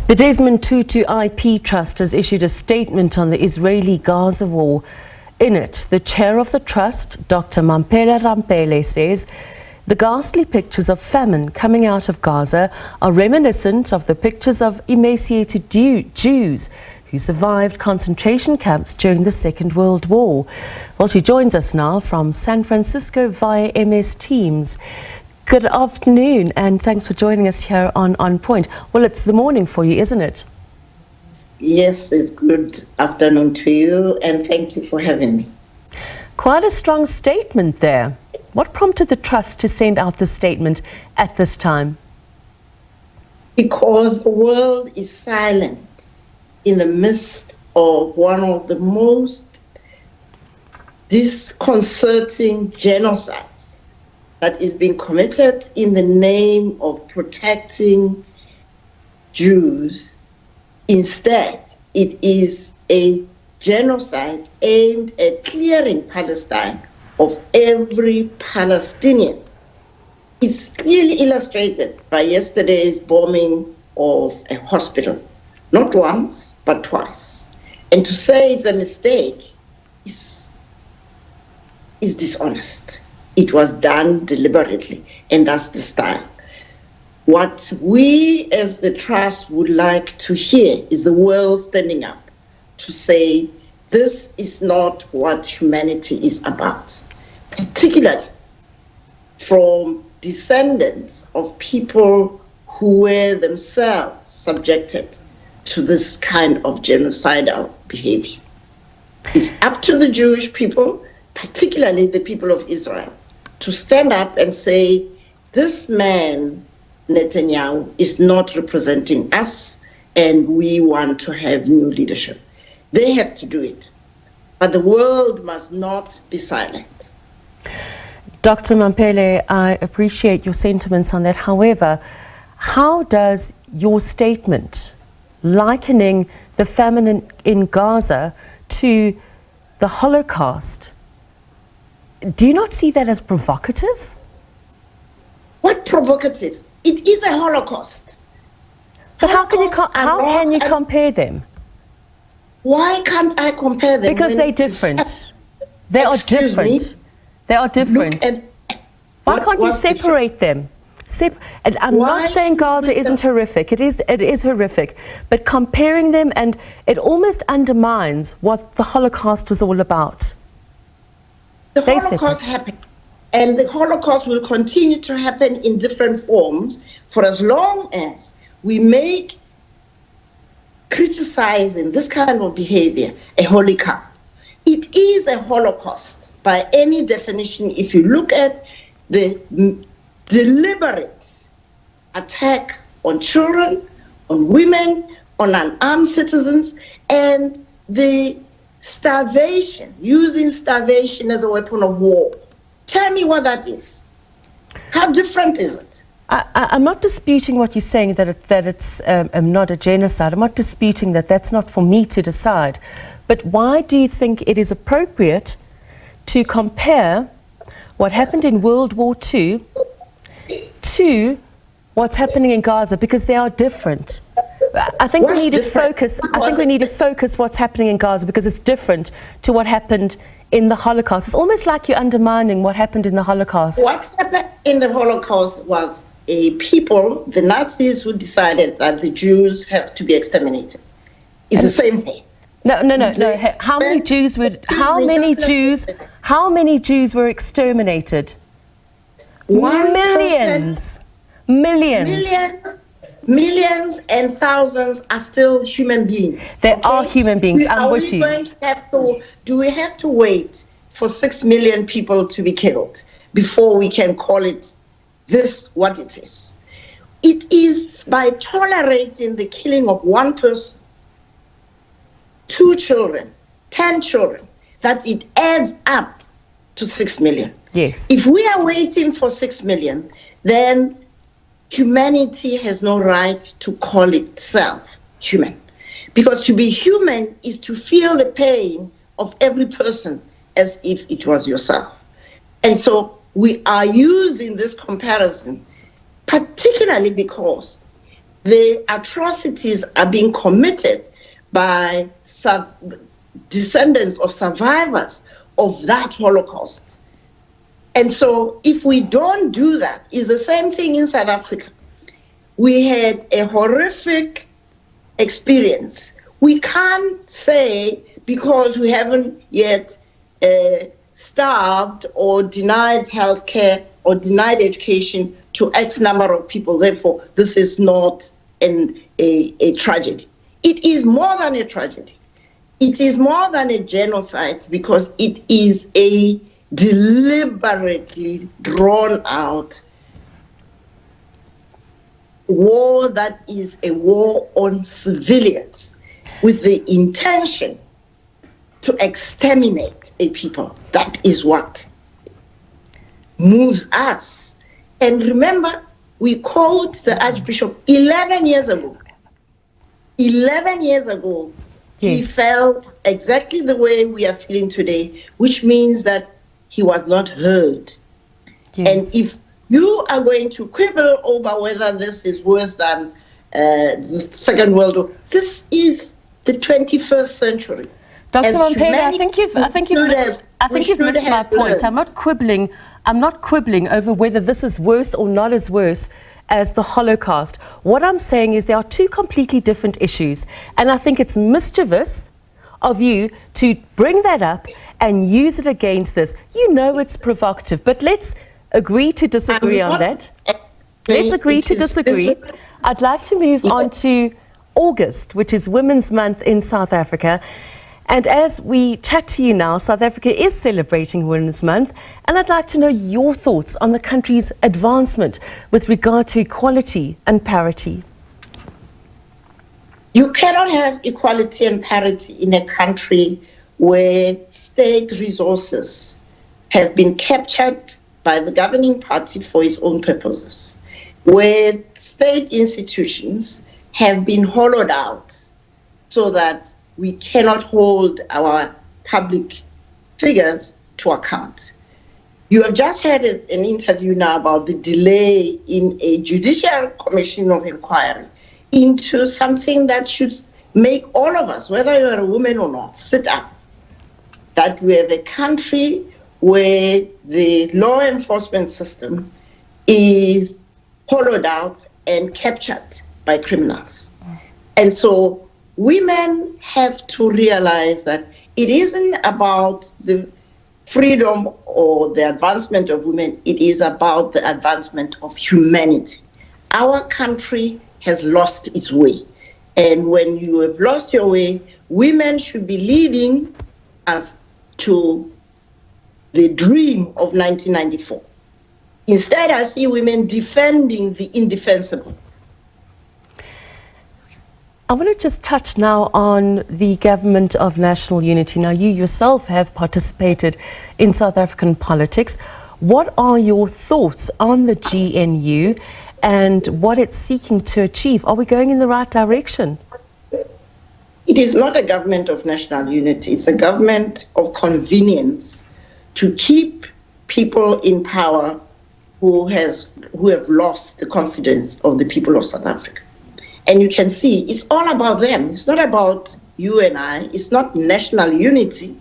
The Desmond Tutu IP Trust has issued a statement on the Israeli-Gaza war. In it, the chair of the trust, Dr. Mamphela Ramphele, says the ghastly pictures of famine coming out of Gaza are reminiscent of the pictures of emaciated Jews who survived concentration camps during the Second World War. Well, she joins us now from San Francisco via MS Teams. Good afternoon, and thanks for joining us here on Point. Well, it's the morning for you, isn't it? Yes, it's good afternoon to you, and thank you for having me. Quite a strong statement there. What prompted the Trust to send out this statement at this time? Because the world is silent in the midst of one of the most disconcerting genocides that is being committed in the name of protecting Jews. Instead, it is a genocide aimed at clearing Palestine of every Palestinian. It's clearly illustrated by yesterday's bombing of a hospital, not once, but twice. And to say it's a mistake is dishonest. It was done deliberately, and that's the style. What we as the Trust would like to hear is the world standing up to say this is not what humanity is about, particularly from descendants of people who were themselves subjected to this kind of genocidal behavior. It's up to the Jewish people, particularly the people of Israel, to stand up and say, this man, Netanyahu, is not representing us, and we want to have new leadership. They have to do it, but the world must not be silent. Dr. Mamphele, I appreciate your sentiments on that. However, how does your statement likening the famine in Gaza to the Holocaust, do you not see that as provocative? What provocative? It is a Holocaust. But how can you compare them? Why can't I compare them? Because they're different. They are different. They are different. Why can't you separate them? And I'm not saying Gaza isn't horrific. It is horrific. But comparing them, and it almost undermines what the Holocaust was all about. The Holocaust happened, and the Holocaust will continue to happen in different forms for as long as we make criticizing this kind of behavior a holy cow. It is a Holocaust by any definition if you look at the deliberate attack on children, on women, on unarmed citizens, and the starvation, using starvation as a weapon of war. Tell me what that is. How different is it? I'm not disputing what you're saying, that it's not a genocide. I'm not disputing that. That's not for me to decide. But why do you think it is appropriate to compare what happened in World War II to what's happening in Gaza? Because they are different. I think we need to focus. I think we need to focus what's happening in Gaza because it's different to what happened in the Holocaust. It's almost like you're undermining what happened in the Holocaust. What happened in the Holocaust was a people, the Nazis, who decided that the Jews have to be exterminated. It's the same thing. No. How many Jews were exterminated? Millions. Millions and thousands are still human beings. They are human beings. I'm with you. Do we have to wait for 6 million people to be killed before we can call it this what it is? It is by tolerating the killing of one person, 2 children, 10 children, that it adds up to 6 million. Yes. If we are waiting for 6 million, then humanity has no right to call itself human. Because to be human is to feel the pain of every person as if it was yourself. And so we are using this comparison, particularly because the atrocities are being committed by descendants of survivors of that Holocaust. And so if we don't do that, it's the same thing in South Africa. We had a horrific experience. We can't say because we haven't yet starved or denied healthcare or denied education to X number of people, therefore this is not a tragedy. It is more than a tragedy. It is more than a genocide because it is a deliberately drawn out war that is a war on civilians with the intention to exterminate a people. That is what moves us. And remember, we quote the Archbishop 11 years ago. 11 years ago, yes. He felt exactly the way we are feeling today, which means that he was not heard. Yes. And if you are going to quibble over whether this is worse than the Second World War, this is the 21st century. Dr. Ramphele, I think you've missed my point. I'm not quibbling over whether this is worse or not as worse as the Holocaust. What I'm saying is there are two completely different issues, and I think it's mischievous of you to bring that up and use it against this. You know it's provocative, but let's agree to disagree on that. Let's agree to disagree. I'd like to move on to August, which is Women's Month in South Africa. And as we chat to you now, South Africa is celebrating Women's Month, and I'd like to know your thoughts on the country's advancement with regard to equality and parity. You cannot have equality and parity in a country where state resources have been captured by the governing party for its own purposes, where state institutions have been hollowed out so that we cannot hold our public figures to account. You have just had an interview now about the delay in a judicial commission of inquiry into something that should make all of us, whether you're a woman or not, sit up. That we have a country where the law enforcement system is hollowed out and captured by criminals. And so women have to realize that it isn't about the freedom or the advancement of women, it is about the advancement of humanity. Our country has lost its way. And when you have lost your way, women should be leading us to the dream of 1994. Instead, I see women defending the indefensible. I want to just touch now on the Government of National Unity. Now, you yourself have participated in South African politics. What are your thoughts on the GNU and what it's seeking to achieve? Are we going in the right direction? It is not a government of national unity. It's a government of convenience to keep people in power who have lost the confidence of the people of South Africa. And you can see it's all about them. It's not about you and I. It's not national unity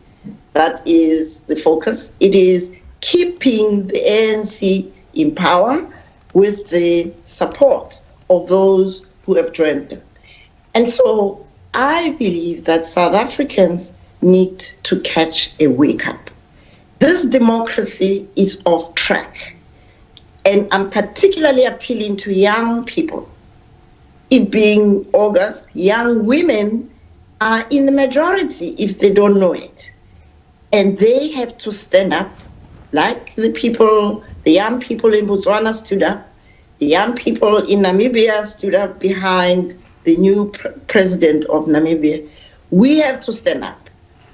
that is the focus. It is keeping the ANC in power with the support of those who have joined them. And so I believe that South Africans need to catch a wake up. This democracy is off track. And I'm particularly appealing to young people. It being August, young women are in the majority if they don't know it. And they have to stand up like the young people in Botswana stood up, the young people in Namibia stood up behind the new president of Namibia. We have to stand up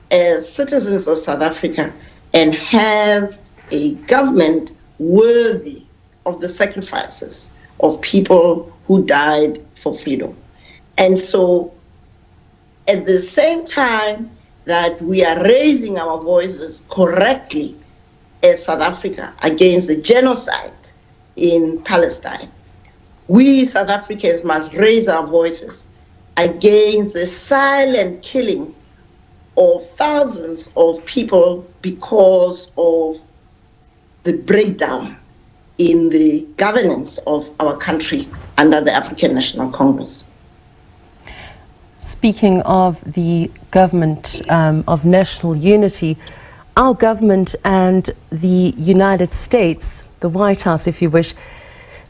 as citizens of South Africa and have a government worthy of the sacrifices of people who died for freedom. And so at the same time that we are raising our voices correctly as South Africa against the genocide in Palestine, We South Africans must raise our voices against the silent killing of thousands of people because of the breakdown in the governance of our country under the African National Congress. Speaking of the government of national unity, our government and the United States, the White House if you wish,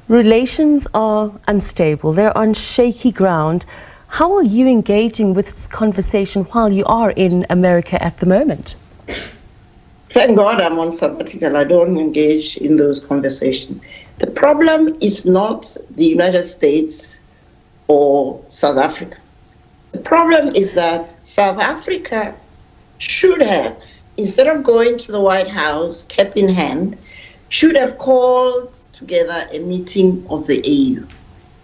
relations are unstable. They're on shaky ground. How are you engaging with this conversation while you are in America at the moment? Thank God I'm on sabbatical. I don't engage in those conversations. The problem is not the United States or South Africa. The problem is that South Africa should have, instead of going to the White House cap in hand, should have called together a meeting of the AU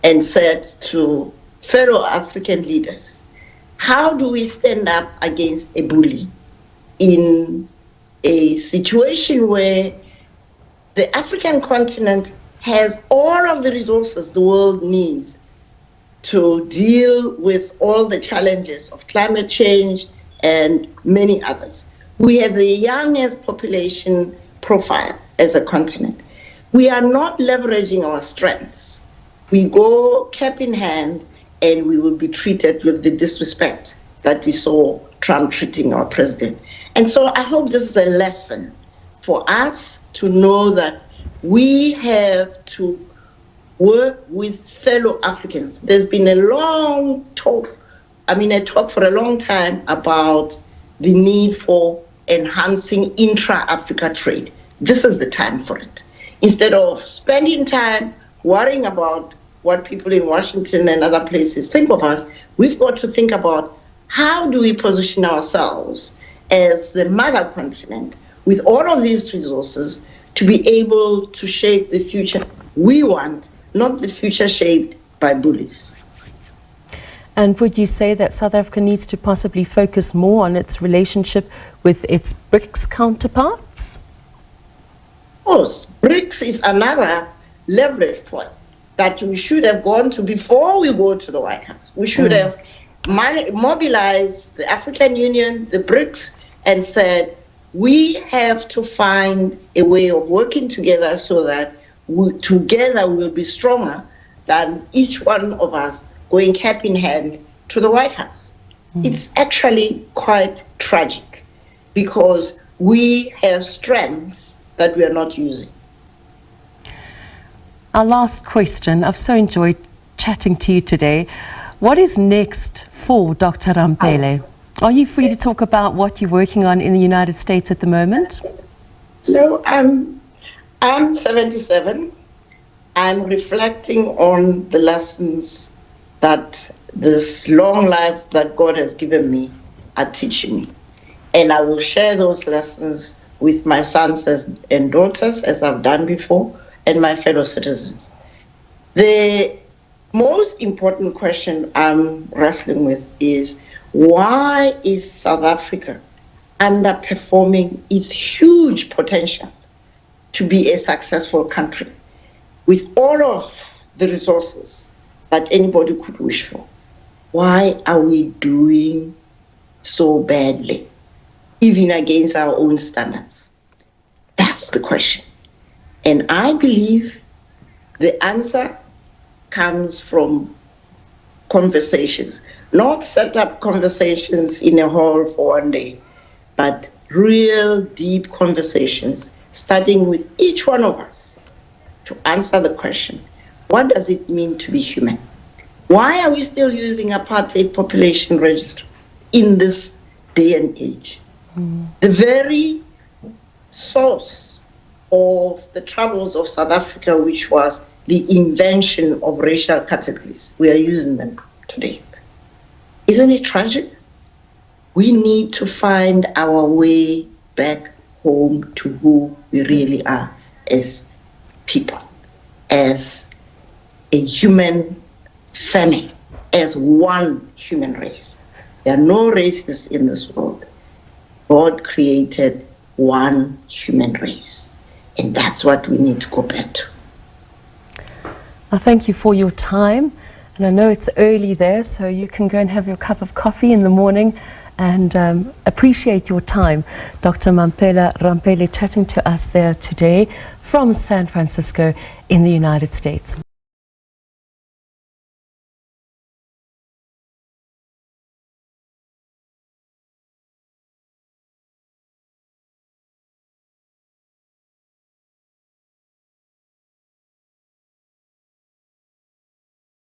and said to fellow African leaders, how do we stand up against a bully in a situation where the African continent has all of the resources the world needs to deal with all the challenges of climate change and many others. We have the youngest population profile as a continent. We are not leveraging our strengths. We go cap in hand and we will be treated with the disrespect that we saw Trump treating our president. And so I hope this is a lesson for us to know that we have to work with fellow Africans. There's been a talk for a long time about the need for enhancing intra-Africa trade. This is the time for it. Instead of spending time worrying about what people in Washington and other places think of us, we've got to think about how do we position ourselves as the mother continent with all of these resources to be able to shape the future we want, not the future shaped by bullies. And would you say that South Africa needs to possibly focus more on its relationship with its BRICS counterparts? Of course, BRICS is another leverage point that we should have gone to before we go to the White House. We should have mobilized the African Union, the BRICS, and said, we have to find a way of working together so that together we'll be stronger than each one of us going cap in hand to the White House. It's actually quite tragic because we have strengths that we are not using. Our last question. I've so enjoyed chatting to you today. What is next for Dr. Ramphele? Are you free to talk about what you're working on in the United States at the moment? So I'm 77. I'm reflecting on the lessons that this long life that God has given me are teaching me. And I will share those lessons with my sons and daughters, as I've done before, and my fellow citizens. The most important question I'm wrestling with is, why is South Africa underperforming its huge potential to be a successful country with all of the resources that anybody could wish for? Why are we doing so badly, even against our own standards? That's the question. And I believe the answer comes from conversations, not set up conversations in a hall for one day, but real deep conversations, starting with each one of us to answer the question, what does it mean to be human? Why are we still using apartheid population register in this day and age? The very source of the troubles of South Africa, which was the invention of racial categories, we are using them today. Isn't it tragic? We need to find our way back home to who we really are as people, as a human family, as one human race. There are no races in this world. God created one human race, and that's what we need to go back to. Thank you for your time. And I know it's early there, so you can go and have your cup of coffee in the morning, and appreciate your time. Dr. Mamphela Ramphele chatting to us there today from San Francisco in the United States.